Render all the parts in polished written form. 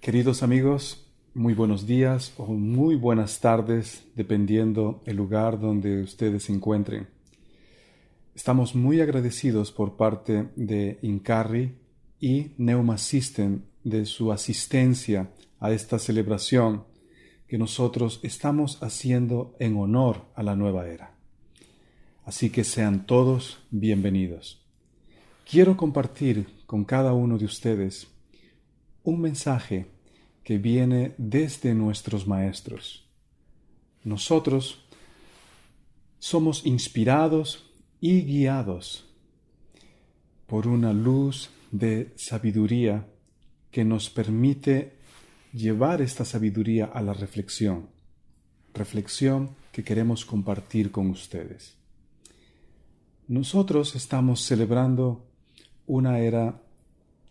Queridos amigos, muy buenos días o muy buenas tardes, dependiendo el lugar donde ustedes se encuentren. Estamos muy agradecidos por parte de Incarri y Neuma System de su asistencia a esta celebración que nosotros estamos haciendo en honor a la nueva era. Así que sean todos bienvenidos. Quiero compartir con cada uno de ustedes un mensaje que viene desde nuestros maestros. Nosotros somos inspirados y guiados por una luz de sabiduría que nos permite llevar esta sabiduría a la reflexión que queremos compartir con ustedes. Nosotros estamos celebrando una era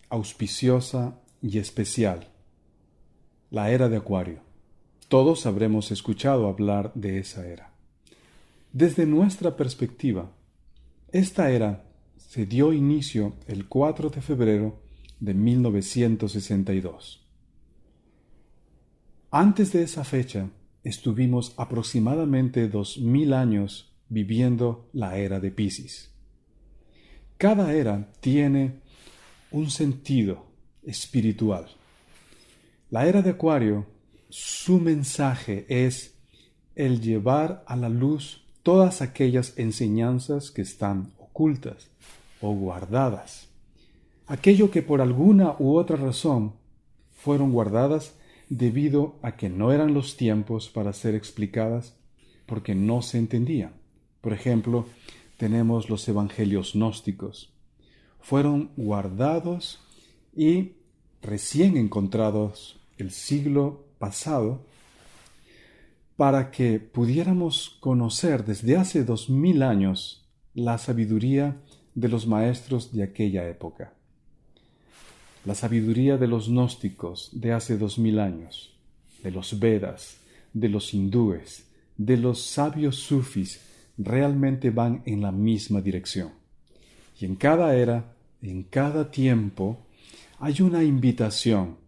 auspiciosa y especial, la era de Acuario. Todos habremos escuchado hablar de esa era. Desde nuestra perspectiva, esta era se dio inicio el 4 de febrero de 1962. Antes de esa fecha, estuvimos aproximadamente 2000 años viviendo la era de Piscis. Cada era tiene un sentido espiritual. La era de Acuario, su mensaje es el llevar a la luz todas aquellas enseñanzas que están ocultas o guardadas. Aquello que por alguna u otra razón fueron guardadas debido a que no eran los tiempos para ser explicadas porque no se entendían. Por ejemplo, tenemos los evangelios gnósticos. Fueron guardados y recién encontrados el siglo pasado para que pudiéramos conocer desde hace 2000 años la sabiduría de los maestros de aquella época. La sabiduría de los gnósticos de hace 2000 años, de los Vedas, de los hindúes, de los sabios sufis, realmente van en la misma dirección. Y en cada era, en cada tiempo, hay una invitación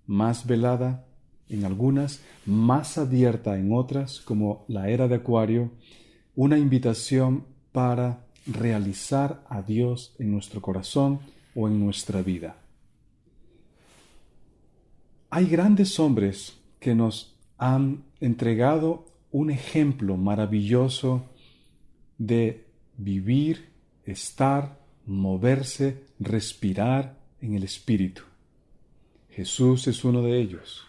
más velada en algunas, más abierta en otras, como la era de Acuario, una invitación para realizar a Dios en nuestro corazón o en nuestra vida. Hay grandes hombres que nos han entregado un ejemplo maravilloso de vivir, estar, moverse, respirar en el espíritu. Jesús es uno de ellos.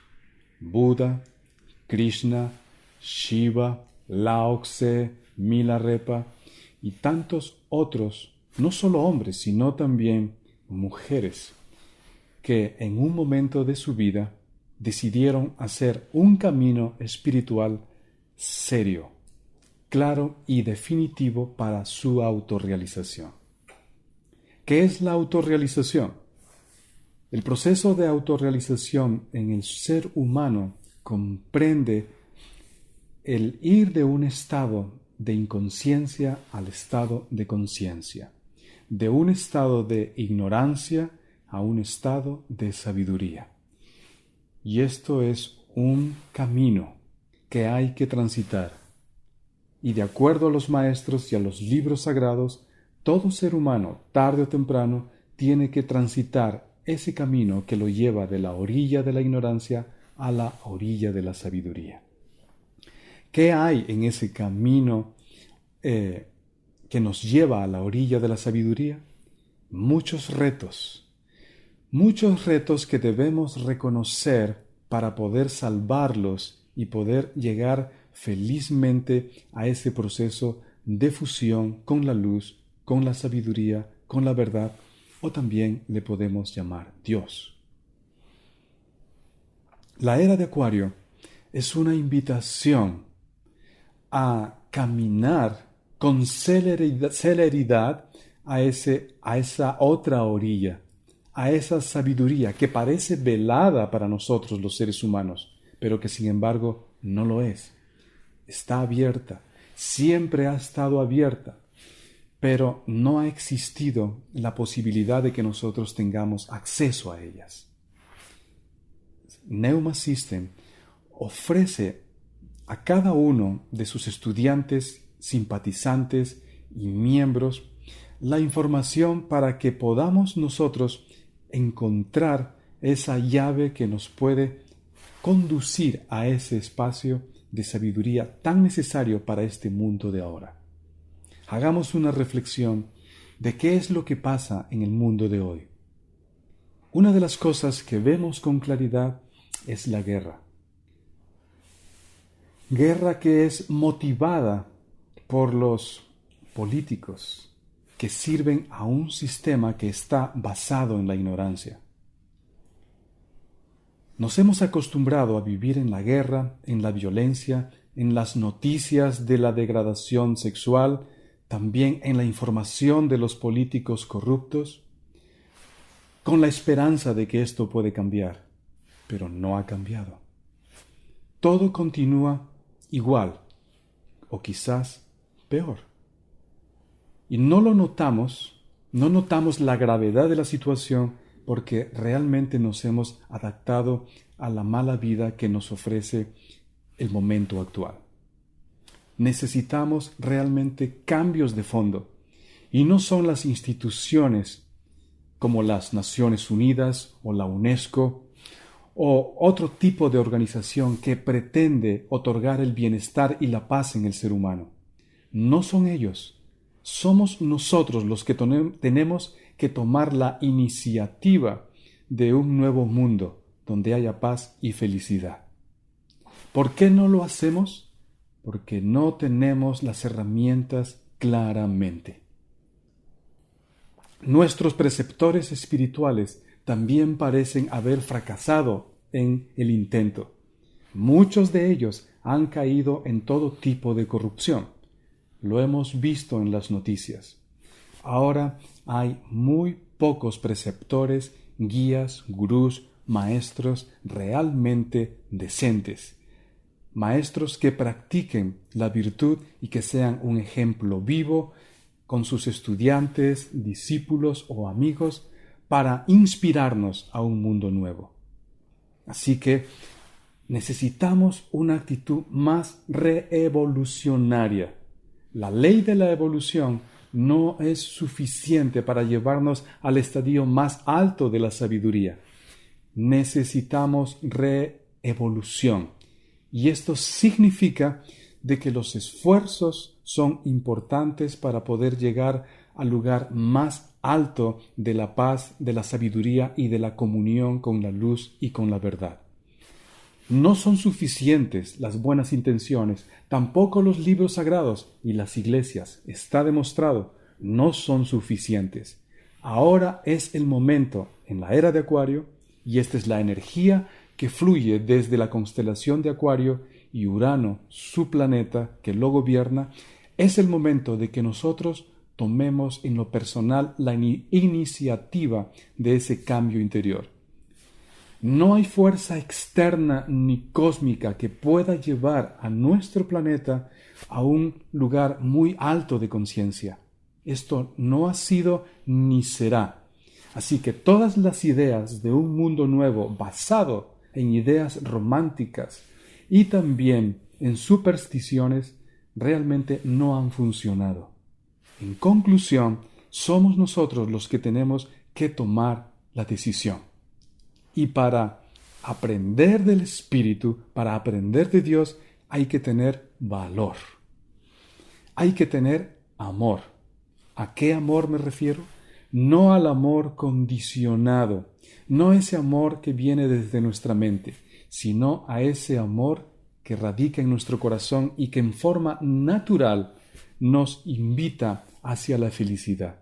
Buda, Krishna, Shiva, Lao Tse, Milarepa y tantos otros, no solo hombres, sino también mujeres, que en un momento de su vida decidieron hacer un camino espiritual serio, claro y definitivo para su autorrealización. ¿Qué es la autorrealización? El proceso de autorrealización en el ser humano comprende el ir de un estado de inconsciencia al estado de conciencia, de un estado de ignorancia a un estado de sabiduría. Y esto es un camino que hay que transitar. Y de acuerdo a los maestros y a los libros sagrados, todo ser humano, tarde o temprano, tiene que transitar ese camino que lo lleva de la orilla de la ignorancia a la orilla de la sabiduría. ¿Qué hay en ese camino que nos lleva a la orilla de la sabiduría? Muchos retos que debemos reconocer para poder salvarlos y poder llegar felizmente a ese proceso de fusión con la luz, con la sabiduría, con la verdad, o también le podemos llamar Dios. La era de Acuario es una invitación a caminar con celeridad a esa otra orilla, a esa sabiduría que parece velada para nosotros los seres humanos, pero que sin embargo no lo es. Está abierta, siempre ha estado abierta, pero no ha existido la posibilidad de que nosotros tengamos acceso a ellas. Neuma System ofrece a cada uno de sus estudiantes, simpatizantes y miembros la información para que podamos nosotros encontrar esa llave que nos puede conducir a ese espacio de sabiduría tan necesario para este mundo de ahora. Hagamos una reflexión de qué es lo que pasa en el mundo de hoy. Una de las cosas que vemos con claridad es la guerra. Guerra que es motivada por los políticos que sirven a un sistema que está basado en la ignorancia. Nos hemos acostumbrado a vivir en la guerra, en la violencia, en las noticias de la degradación sexual, también en la información de los políticos corruptos, con la esperanza de que esto puede cambiar, pero no ha cambiado. Todo continúa igual, o quizás peor. Y no notamos la gravedad de la situación porque realmente nos hemos adaptado a la mala vida que nos ofrece el momento actual. Necesitamos realmente cambios de fondo, y no son las instituciones como las Naciones Unidas o la UNESCO o otro tipo de organización que pretende otorgar el bienestar y la paz en el ser humano. No son ellos. Somos nosotros los que tenemos que tomar la iniciativa de un nuevo mundo donde haya paz y felicidad. ¿Por qué no lo hacemos? Porque no tenemos las herramientas claramente. Nuestros preceptores espirituales también parecen haber fracasado en el intento. Muchos de ellos han caído en todo tipo de corrupción. Lo hemos visto en las noticias. Ahora hay muy pocos preceptores, guías, gurús, maestros realmente decentes. Maestros que practiquen la virtud y que sean un ejemplo vivo con sus estudiantes, discípulos o amigos para inspirarnos a un mundo nuevo. Así que necesitamos una actitud más reevolucionaria. La ley de la evolución no es suficiente para llevarnos al estadio más alto de la sabiduría. Necesitamos reevolución. Y esto significa de que los esfuerzos son importantes para poder llegar al lugar más alto de la paz, de la sabiduría y de la comunión con la luz y con la verdad. No son suficientes las buenas intenciones, tampoco los libros sagrados y las iglesias, está demostrado, no son suficientes. Ahora es el momento en la era de Acuario, y esta es la energía que fluye desde la constelación de Acuario y Urano, su planeta que lo gobierna. Es el momento de que nosotros tomemos en lo personal la iniciativa de ese cambio interior. No hay fuerza externa ni cósmica que pueda llevar a nuestro planeta a un lugar muy alto de conciencia. Esto no ha sido ni será. Así que todas las ideas de un mundo nuevo basado en ideas románticas y también en supersticiones realmente no han funcionado. En conclusión, somos nosotros los que tenemos que tomar la decisión. Y para aprender del Espíritu, para aprender de Dios, hay que tener valor. Hay que tener amor. ¿A qué amor me refiero? No al amor condicionado, no ese amor que viene desde nuestra mente, sino a ese amor que radica en nuestro corazón y que en forma natural nos invita hacia la felicidad.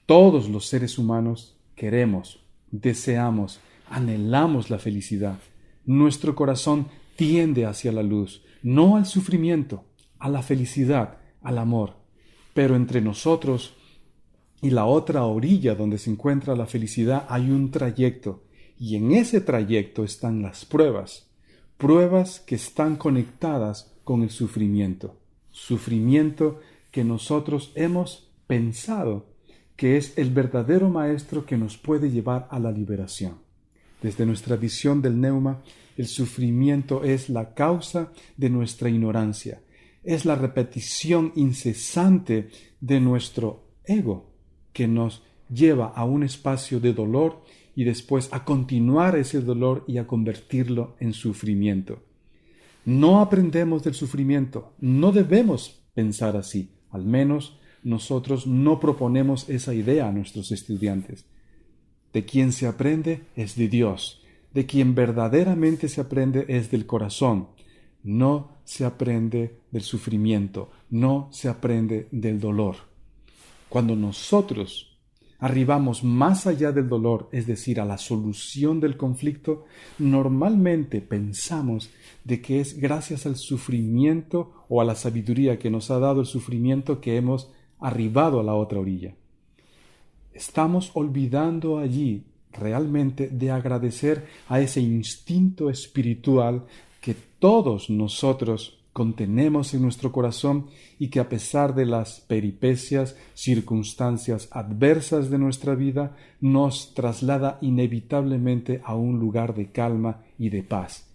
Todos los seres humanos queremos, deseamos, anhelamos la felicidad. Nuestro corazón tiende hacia la luz, no al sufrimiento, a la felicidad, al amor. Pero entre nosotros y la otra orilla donde se encuentra la felicidad hay un trayecto, y en ese trayecto están las pruebas que están conectadas con el sufrimiento que nosotros hemos pensado que es el verdadero maestro que nos puede llevar a la liberación. Desde nuestra visión del neuma, el sufrimiento es la causa de nuestra ignorancia, es la repetición incesante de nuestro ego que nos lleva a un espacio de dolor y después a continuar ese dolor y a convertirlo en sufrimiento. No aprendemos del sufrimiento, no debemos pensar así, al menos nosotros no proponemos esa idea a nuestros estudiantes. De quien se aprende es de Dios, de quien verdaderamente se aprende es del corazón. No se aprende del sufrimiento, no se aprende del dolor. Cuando nosotros arribamos más allá del dolor, es decir, a la solución del conflicto, normalmente pensamos de que es gracias al sufrimiento o a la sabiduría que nos ha dado el sufrimiento que hemos arribado a la otra orilla. Estamos olvidando allí realmente de agradecer a ese instinto espiritual que todos nosotros contenemos en nuestro corazón y que a pesar de las peripecias, circunstancias adversas de nuestra vida, nos traslada inevitablemente a un lugar de calma y de paz.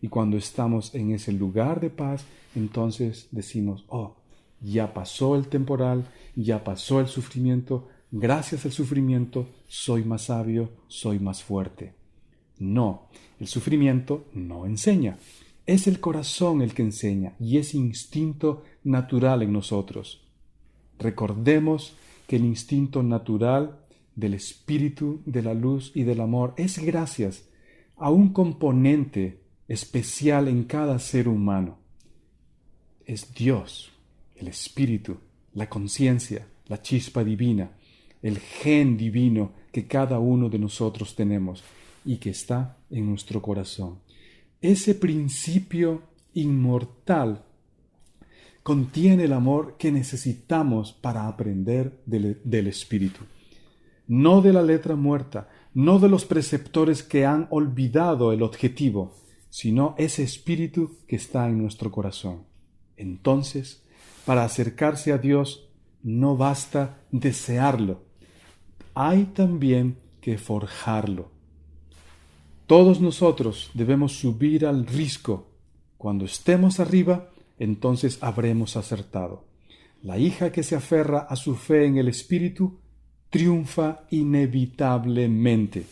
Y cuando estamos en ese lugar de paz, entonces decimos, ya pasó el temporal, ya pasó el sufrimiento, gracias al sufrimiento soy más sabio, soy más fuerte. No, el sufrimiento no enseña. Es el corazón el que enseña y es instinto natural en nosotros. Recordemos que el instinto natural del espíritu, de la luz y del amor es gracias a un componente especial en cada ser humano. Es Dios, el espíritu, la conciencia, la chispa divina, el gen divino que cada uno de nosotros tenemos y que está en nuestro corazón. Ese principio inmortal contiene el amor que necesitamos para aprender del Espíritu. No de la letra muerta, no de los preceptores que han olvidado el objetivo, sino ese Espíritu que está en nuestro corazón. Entonces, para acercarse a Dios, no basta desearlo, hay también que forjarlo. Todos nosotros debemos subir al risco. Cuando estemos arriba, entonces habremos acertado. La hija que se aferra a su fe en el Espíritu triunfa inevitablemente.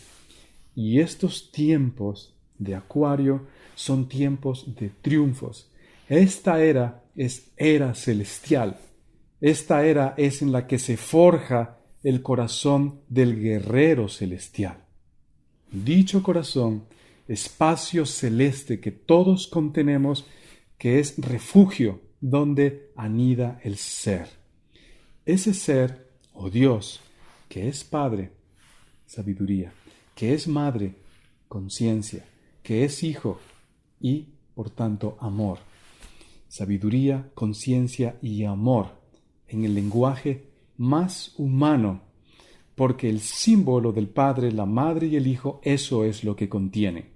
Y estos tiempos de Acuario son tiempos de triunfos. Esta era es era celestial. Esta era es en la que se forja el corazón del guerrero celestial. Dicho corazón, espacio celeste que todos contenemos, que es refugio donde anida el ser. Ese ser, o Dios, que es Padre, sabiduría, que es Madre, conciencia, que es Hijo y, por tanto, amor. Sabiduría, conciencia y amor en el lenguaje más humano, porque el símbolo del Padre, la Madre y el Hijo, eso es lo que contiene.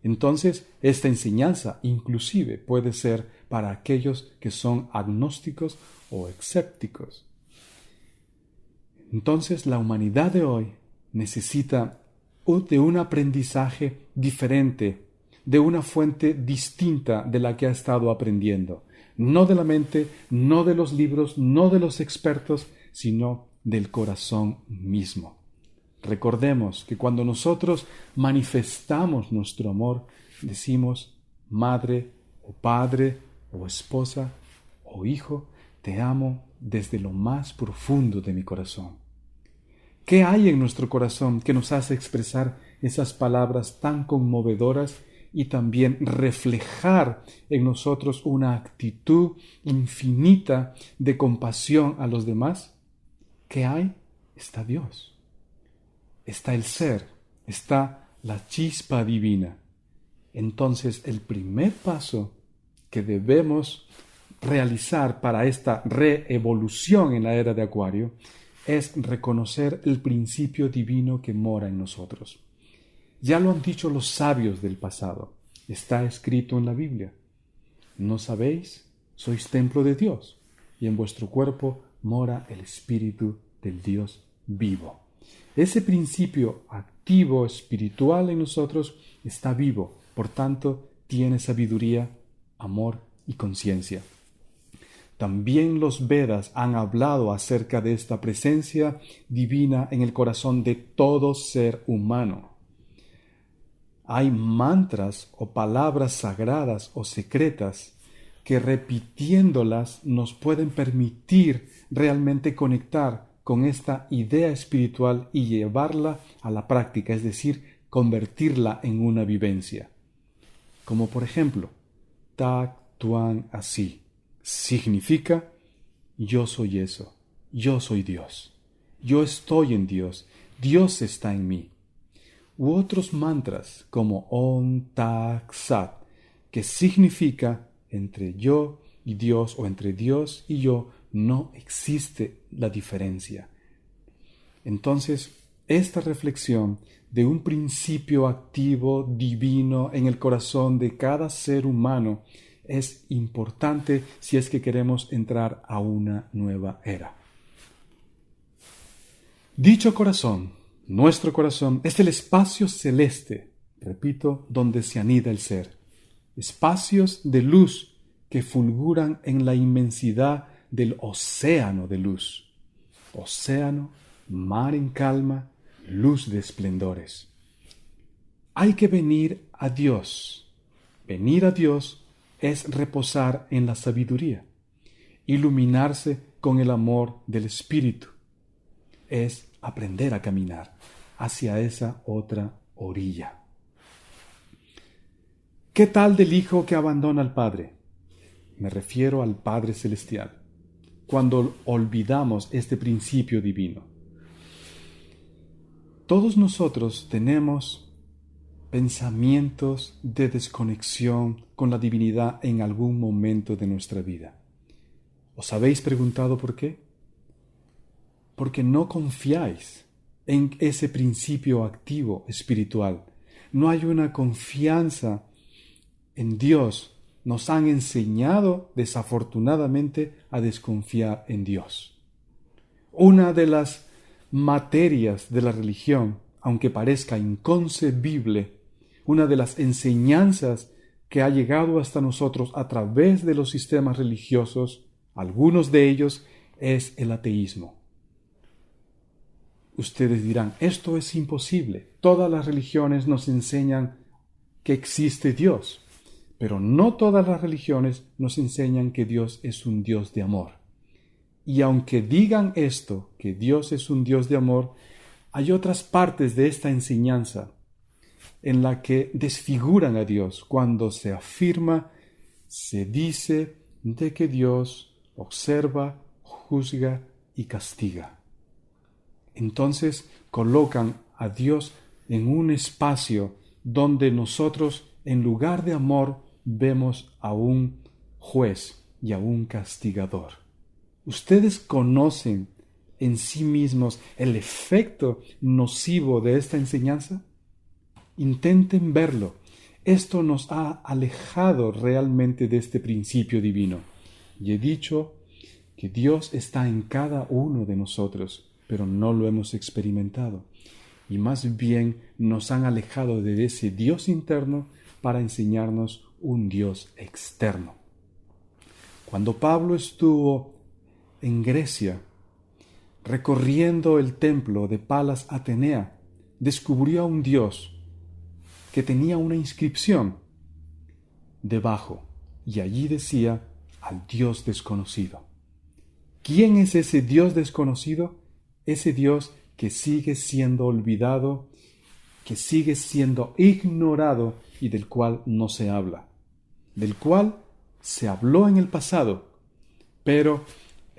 Entonces, esta enseñanza inclusive puede ser para aquellos que son agnósticos o escépticos. Entonces, la humanidad de hoy necesita de un aprendizaje diferente, de una fuente distinta de la que ha estado aprendiendo. No de la mente, no de los libros, no de los expertos, sino del corazón mismo. Recordemos que cuando nosotros manifestamos nuestro amor, decimos, madre o padre o esposa o hijo, te amo desde lo más profundo de mi corazón. ¿Qué hay en nuestro corazón que nos hace expresar esas palabras tan conmovedoras y también reflejar en nosotros una actitud infinita de compasión a los demás? ¿Qué hay? Está Dios. Está el ser, está la chispa divina. Entonces, el primer paso que debemos realizar para esta reevolución en la era de Acuario es reconocer el principio divino que mora en nosotros. Ya lo han dicho los sabios del pasado. Está escrito en la Biblia. ¿No sabéis? Sois templo de Dios, y en vuestro cuerpo mora el Espíritu del Dios vivo. Ese principio actúa activo espiritual en nosotros está vivo, por tanto tiene sabiduría, amor y conciencia. También los Vedas han hablado acerca de esta presencia divina en el corazón de todo ser humano. Hay mantras o palabras sagradas o secretas que repitiéndolas nos pueden permitir realmente conectar con esta idea espiritual y llevarla a la práctica, es decir, convertirla en una vivencia. Como por ejemplo, Tak Tuan Así significa yo soy eso, yo soy Dios, yo estoy en Dios, Dios está en mí. U otros mantras como Om Tak Sat, que significa entre yo y Dios o entre Dios y yo no existe la diferencia. Entonces, esta reflexión de un principio activo divino en el corazón de cada ser humano es importante si es que queremos entrar a una nueva era. Dicho corazón, nuestro corazón, es el espacio celeste, repito, donde se anida el ser. Espacios de luz que fulguran en la inmensidad del océano de luz. Océano, mar en calma, luz de esplendores. Hay que venir a Dios. Venir a Dios es reposar en la sabiduría, iluminarse con el amor del Espíritu. Es aprender a caminar hacia esa otra orilla. ¿Qué tal del hijo que abandona al Padre? Me refiero al Padre Celestial. Cuando olvidamos este principio divino. Todos nosotros tenemos pensamientos de desconexión con la divinidad en algún momento de nuestra vida. ¿Os habéis preguntado por qué? Porque no confiáis en ese principio activo espiritual. No hay una confianza en Dios. Nos han enseñado, desafortunadamente, a desconfiar en Dios. Una de las materias de la religión, aunque parezca inconcebible, una de las enseñanzas que ha llegado hasta nosotros a través de los sistemas religiosos, algunos de ellos, es el ateísmo. Ustedes dirán, esto es imposible. Todas las religiones nos enseñan que existe Dios, pero no todas las religiones nos enseñan que Dios es un Dios de amor. Y aunque digan esto, que Dios es un Dios de amor, hay otras partes de esta enseñanza en la que desfiguran a Dios cuando se afirma, se dice de que Dios observa, juzga y castiga. Entonces colocan a Dios en un espacio donde nosotros, en lugar de amor, vemos a un juez y a un castigador. ¿Ustedes conocen en sí mismos el efecto nocivo de esta enseñanza? Intenten verlo. Esto nos ha alejado realmente de este principio divino. Y he dicho que Dios está en cada uno de nosotros, pero no lo hemos experimentado. Y más bien nos han alejado de ese Dios interno para enseñarnos un Dios externo. Cuando Pablo estuvo en Grecia, recorriendo el templo de Palas Atenea, descubrió a un Dios que tenía una inscripción debajo, y allí decía al Dios desconocido. ¿Quién es ese Dios desconocido? Ese Dios que sigue siendo olvidado, que sigue siendo ignorado y del cual no se habla, del cual se habló en el pasado, pero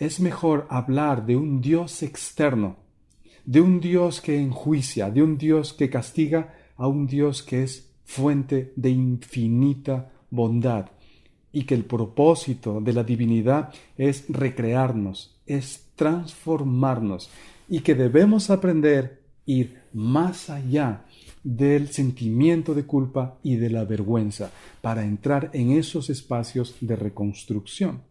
es mejor hablar de un Dios externo, de un Dios que enjuicia, de un Dios que castiga, a un Dios que es fuente de infinita bondad y que el propósito de la divinidad es recrearnos, es transformarnos y que debemos aprender a ir más allá del sentimiento de culpa y de la vergüenza para entrar en esos espacios de reconstrucción.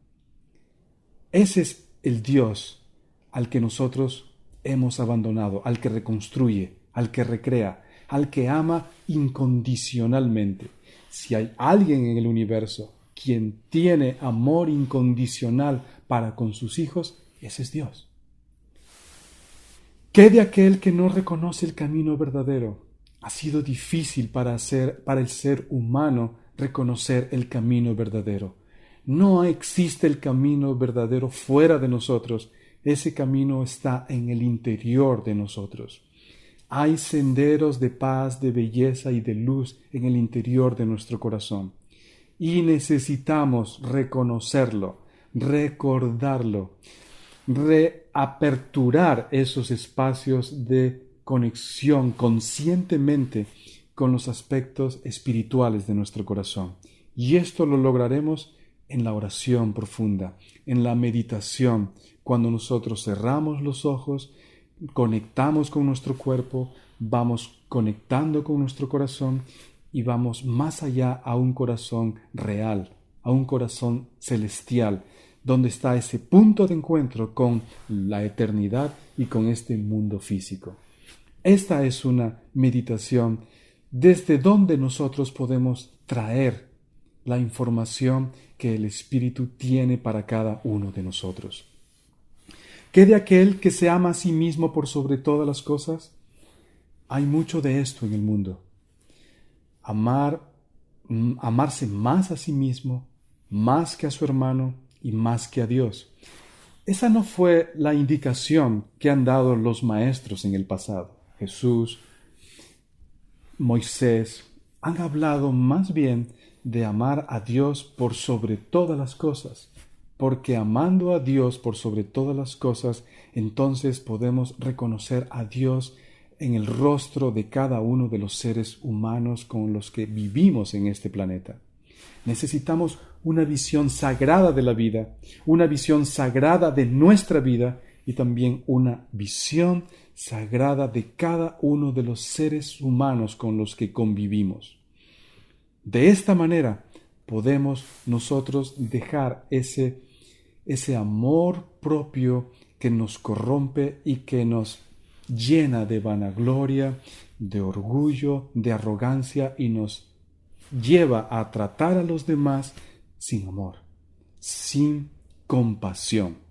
Ese es el Dios al que nosotros hemos abandonado, al que reconstruye, al que recrea, al que ama incondicionalmente. Si hay alguien en el universo quien tiene amor incondicional para con sus hijos, ese es Dios. ¿Qué de aquel que no reconoce el camino verdadero? Ha sido difícil para el ser humano reconocer el camino verdadero. No existe el camino verdadero fuera de nosotros. Ese camino está en el interior de nosotros. Hay senderos de paz, de belleza y de luz en el interior de nuestro corazón. Y necesitamos reconocerlo, recordarlo, reaperturar esos espacios de conexión conscientemente con los aspectos espirituales de nuestro corazón. Y esto lo lograremos en la oración profunda, en la meditación, cuando nosotros cerramos los ojos, conectamos con nuestro cuerpo, vamos conectando con nuestro corazón y vamos más allá a un corazón real, a un corazón celestial, donde está ese punto de encuentro con la eternidad y con este mundo físico. Esta es una meditación desde donde nosotros podemos traer la información que el Espíritu tiene para cada uno de nosotros. ¿Qué de aquel que se ama a sí mismo por sobre todas las cosas? Hay mucho de esto en el mundo. Amarse más a sí mismo, más que a su hermano y más que a Dios. Esa no fue la indicación que han dado los maestros en el pasado. Jesús, Moisés, han hablado más bien de amar a Dios por sobre todas las cosas, porque amando a Dios por sobre todas las cosas, entonces podemos reconocer a Dios en el rostro de cada uno de los seres humanos con los que vivimos en este planeta. Necesitamos una visión sagrada de la vida, una visión sagrada de nuestra vida y también una visión sagrada de cada uno de los seres humanos con los que convivimos. De esta manera podemos nosotros dejar ese amor propio que nos corrompe y que nos llena de vanagloria, de orgullo, de arrogancia y nos lleva a tratar a los demás sin amor, sin compasión.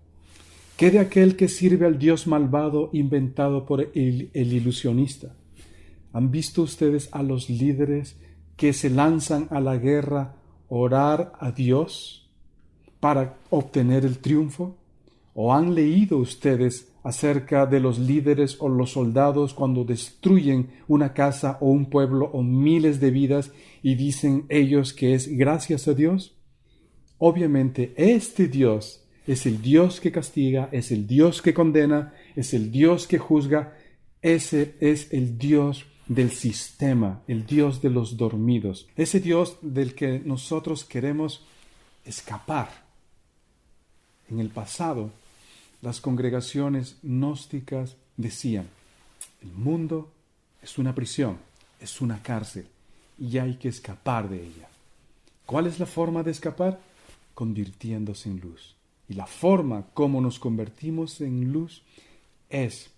¿Qué de aquel que sirve al Dios malvado inventado por el ilusionista? ¿Han visto ustedes a los líderes que se lanzan a la guerra orar a Dios para obtener el triunfo? ¿O han leído ustedes acerca de los líderes o los soldados cuando destruyen una casa o un pueblo o miles de vidas y dicen ellos que es gracias a Dios? Obviamente este Dios es el Dios que castiga, es el Dios que condena, es el Dios que juzga, ese es el Dios del sistema, el Dios de los dormidos, ese Dios del que nosotros queremos escapar. En el pasado, las congregaciones gnósticas decían, el mundo es una prisión, es una cárcel, y hay que escapar de ella. ¿Cuál es la forma de escapar? Convirtiéndose en luz. Y la forma como nos convertimos en luz es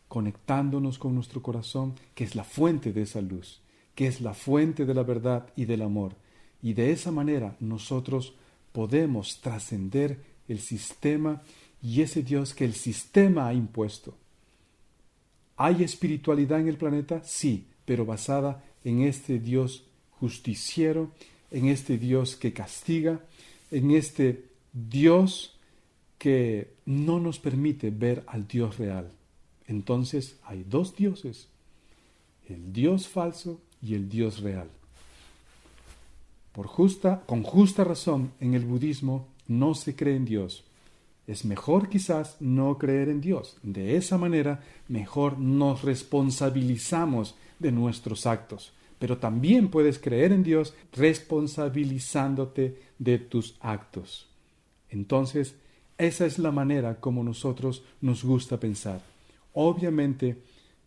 conectándonos con nuestro corazón, que es la fuente de esa luz, que es la fuente de la verdad y del amor. Y de esa manera nosotros podemos trascender el sistema y ese Dios que el sistema ha impuesto. ¿Hay espiritualidad en el planeta? Sí, pero basada en este Dios justiciero, en este Dios que castiga, en este Dios que no nos permite ver al Dios real. Entonces hay dos dioses, el Dios falso y el Dios real. Con justa razón, en el budismo no se cree en Dios. Es mejor quizás no creer en Dios. De esa manera, mejor nos responsabilizamos de nuestros actos. Pero también puedes creer en Dios responsabilizándote de tus actos. Entonces, esa es la manera como nosotros nos gusta pensar. Obviamente,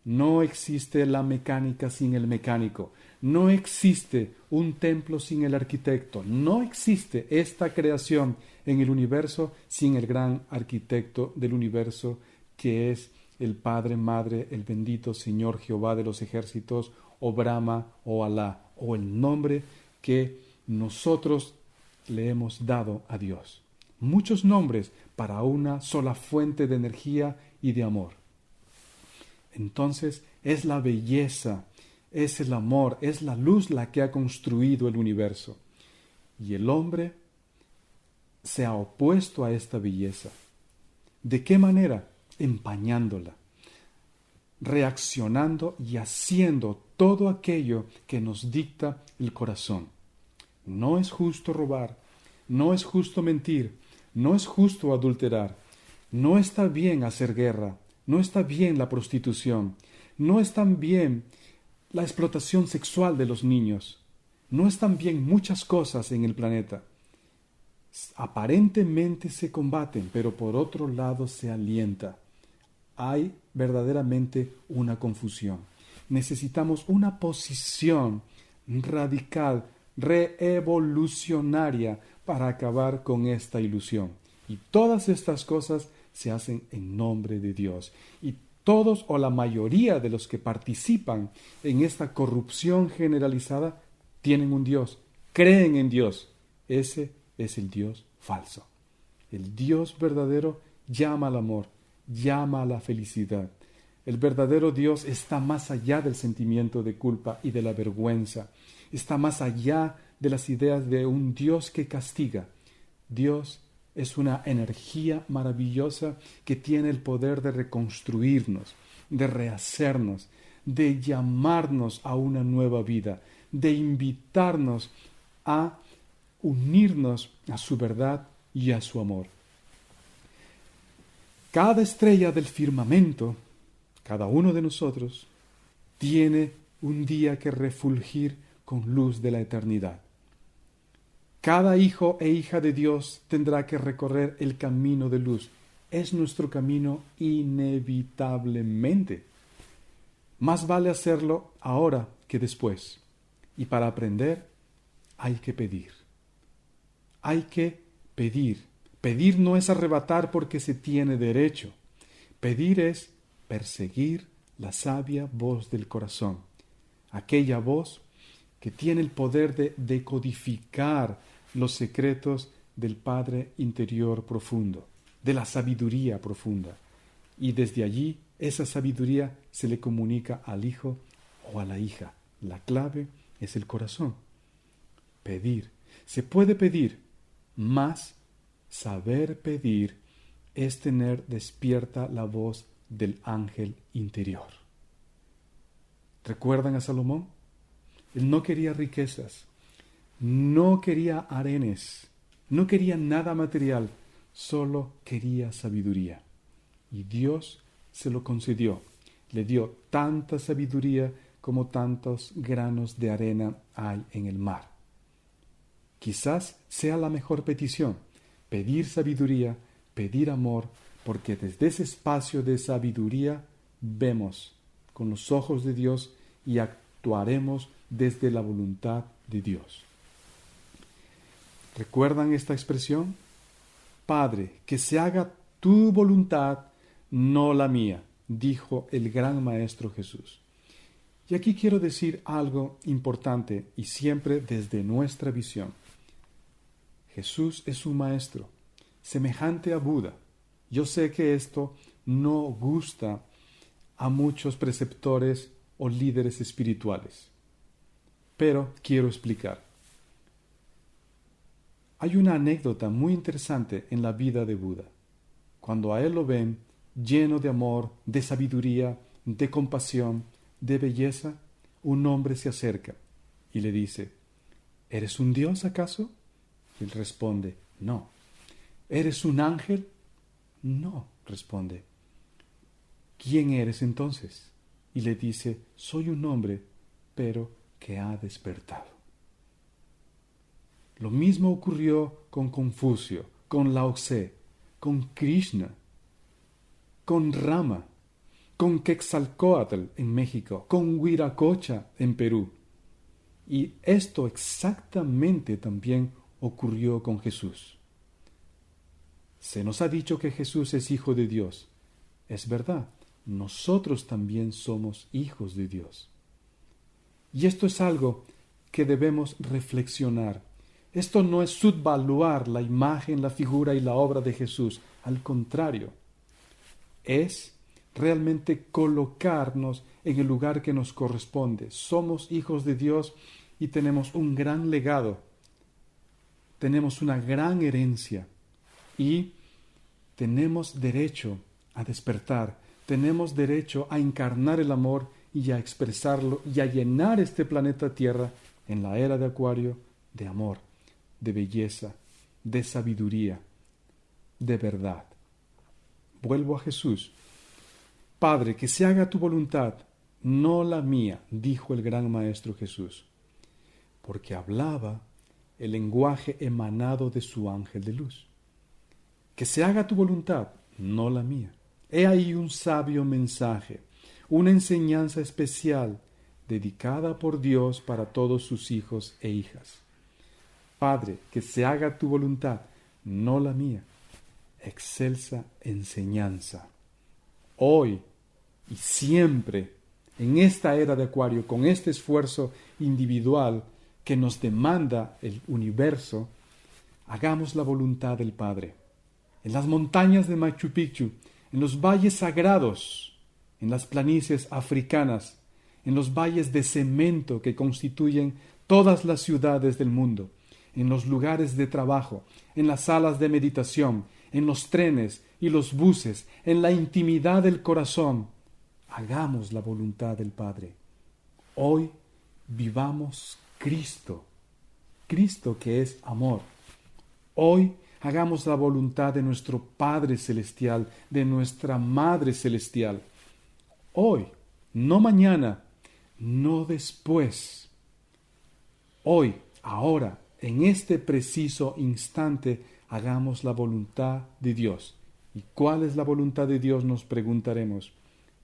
no existe la mecánica sin el mecánico. No existe un templo sin el arquitecto. No existe esta creación en el universo sin el gran arquitecto del universo que es el Padre, Madre, el bendito Señor Jehová de los ejércitos, o Brahma, o Alá, o el nombre que nosotros le hemos dado a Dios. Muchos nombres para una sola fuente de energía y de amor. Entonces es la belleza, es el amor, es la luz la que ha construido el universo. Y el hombre se ha opuesto a esta belleza. ¿De qué manera? Empañándola, reaccionando y haciendo todo aquello que nos dicta el corazón. No es justo robar, no es justo mentir, no es justo adulterar, no está bien hacer guerra, no está bien la prostitución, no están bien la explotación sexual de los niños, no están bien muchas cosas en el planeta. Aparentemente se combaten, pero por otro lado se alienta. Hay verdaderamente una confusión. Necesitamos una posición radical, revolucionaria para acabar con esta ilusión. Y todas estas cosas se hacen en nombre de Dios. Y todos o la mayoría de los que participan en esta corrupción generalizada tienen un Dios, creen en Dios. Ese es el Dios falso. El Dios verdadero llama al amor, llama a la felicidad. El verdadero Dios está más allá del sentimiento de culpa y de la vergüenza. Está más allá de las ideas de un Dios que castiga. Dios es una energía maravillosa que tiene el poder de reconstruirnos, de rehacernos, de llamarnos a una nueva vida, de invitarnos a unirnos a su verdad y a su amor. Cada estrella del firmamento, cada uno de nosotros, tiene un día que refulgir con luz de la eternidad. Cada hijo e hija de Dios tendrá que recorrer el camino de luz. Es nuestro camino inevitablemente. Más vale hacerlo ahora que después. Y para aprender hay que pedir. Hay que pedir. Pedir no es arrebatar porque se tiene derecho. Pedir es perseguir la sabia voz del corazón. Aquella voz que tiene el poder de decodificar los secretos del Padre interior profundo, de la sabiduría profunda. Y desde allí esa sabiduría se le comunica al hijo o a la hija. La clave es el corazón. Pedir. Se puede pedir, mas saber pedir es tener despierta la voz del ángel interior. ¿Recuerdan a Salomón? Él no quería riquezas, no quería arenes, no quería nada material, solo quería sabiduría. Y Dios se lo concedió. Le dio tanta sabiduría como tantos granos de arena hay en el mar. Quizás sea la mejor petición, pedir sabiduría, pedir amor, porque desde ese espacio de sabiduría vemos con los ojos de Dios y actuaremos desde la voluntad de Dios. ¿Recuerdan esta expresión? Padre, que se haga tu voluntad, no la mía, dijo el gran Maestro Jesús. Y aquí quiero decir algo importante y siempre desde nuestra visión. Jesús es un maestro, semejante a Buda. Yo sé que esto no gusta a muchos preceptores o líderes espirituales, pero quiero explicar. Hay una anécdota muy interesante en la vida de Buda. Cuando a él lo ven lleno de amor, de sabiduría, de compasión, de belleza, un hombre se acerca y le dice: ¿Eres un dios acaso? Y él responde: no. ¿Eres un ángel? No, responde. ¿Quién eres entonces? Y le dice: soy un hombre, pero que ha despertado. Lo mismo ocurrió con Confucio, con Lao Tse, con Krishna, con Rama, con Quetzalcóatl en México, con Huiracocha en Perú. Y esto exactamente también ocurrió con Jesús. Se nos ha dicho que Jesús es hijo de Dios. Es verdad, nosotros también somos hijos de Dios. Y esto es algo que debemos reflexionar. Esto no es subvaluar la imagen, la figura y la obra de Jesús. Al contrario, es realmente colocarnos en el lugar que nos corresponde. Somos hijos de Dios y tenemos un gran legado. Tenemos una gran herencia y tenemos derecho a despertar. Tenemos derecho a encarnar el amor y a expresarlo y a llenar este planeta Tierra en la era de Acuario de amor, de belleza, de sabiduría, de verdad. Vuelvo a Jesús. Padre, que se haga tu voluntad, no la mía, dijo el gran Maestro Jesús, porque hablaba el lenguaje emanado de su ángel de luz. Que se haga tu voluntad, no la mía. He ahí un sabio mensaje, una enseñanza especial dedicada por Dios para todos sus hijos e hijas. Padre, que se haga tu voluntad, no la mía. Excelsa enseñanza. Hoy y siempre, en esta era de Acuario, con este esfuerzo individual que nos demanda el universo, hagamos la voluntad del Padre. En las montañas de Machu Picchu, en los valles sagrados, en las planicies africanas, en los valles de cemento que constituyen todas las ciudades del mundo, en los lugares de trabajo, en las salas de meditación, en los trenes y los buses, en la intimidad del corazón, hagamos la voluntad del Padre. Hoy vivamos Cristo, Cristo que es amor. Hoy hagamos la voluntad de nuestro Padre Celestial, de nuestra Madre Celestial. Hoy, no mañana, no después. Hoy, ahora, en este preciso instante, hagamos la voluntad de Dios. ¿Y cuál es la voluntad de Dios? Nos preguntaremos.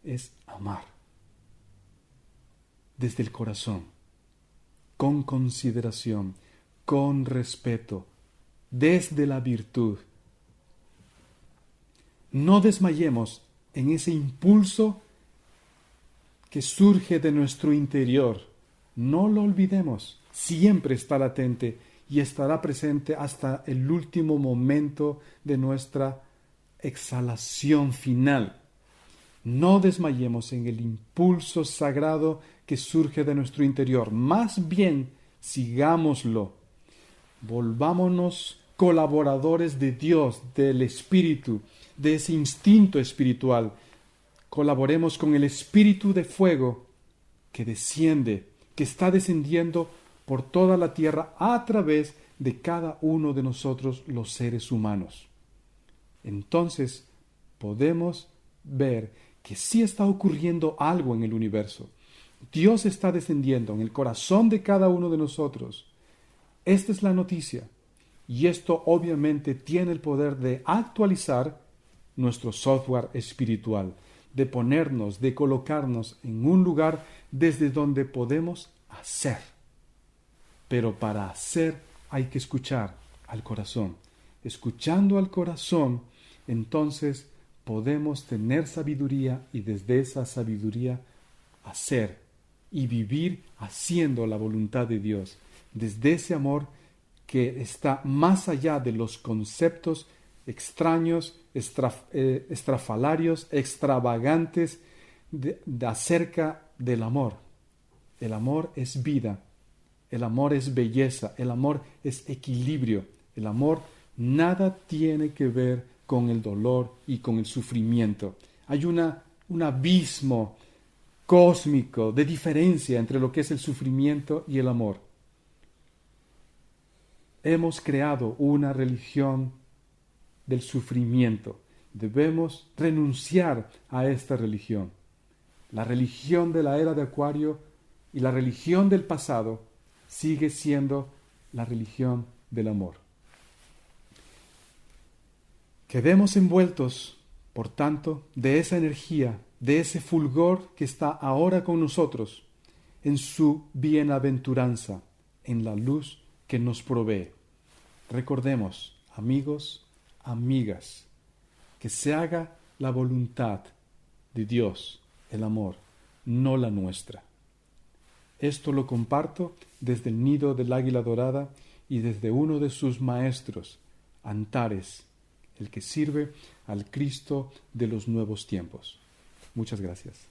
Es amar. Desde el corazón, con consideración, con respeto, desde la virtud. No desmayemos en ese impulso que surge de nuestro interior. No lo olvidemos. Siempre está latente y estará presente hasta el último momento de nuestra exhalación final. No desmayemos en el impulso sagrado que surge de nuestro interior. Más bien, sigámoslo. Volvámonos colaboradores de Dios, del Espíritu, de ese instinto espiritual. Colaboremos con el Espíritu de fuego que desciende, que está descendiendo por toda la tierra a través de cada uno de nosotros los seres humanos. Entonces podemos ver que sí está ocurriendo algo en el universo. Dios está descendiendo en el corazón de cada uno de nosotros. Esta es la noticia. Y esto obviamente tiene el poder de actualizar nuestro software espiritual, de ponernos, de colocarnos en un lugar desde donde podemos hacer. Pero para hacer hay que escuchar al corazón. Escuchando al corazón, entonces podemos tener sabiduría y desde esa sabiduría hacer y vivir haciendo la voluntad de Dios. Desde ese amor que está más allá de los conceptos extraños, estrafalarios, extravagantes acerca del amor. El amor es vida, el amor es belleza, el amor es equilibrio, el amor nada tiene que ver con el dolor y con el sufrimiento. Hay un abismo cósmico de diferencia entre lo que es el sufrimiento y el amor. Hemos creado una religión del sufrimiento. Debemos renunciar a esta religión. La religión de la era de Acuario y la religión del pasado sigue siendo la religión del amor. Quedemos envueltos, por tanto, de esa energía, de ese fulgor que está ahora con nosotros, en su bienaventuranza, en la luz que nos provee. Recordemos, amigos, amigas, que se haga la voluntad de Dios, el amor, no la nuestra. Esto lo comparto desde el nido del águila dorada y desde uno de sus maestros, Antares, el que sirve al Cristo de los nuevos tiempos. Muchas gracias.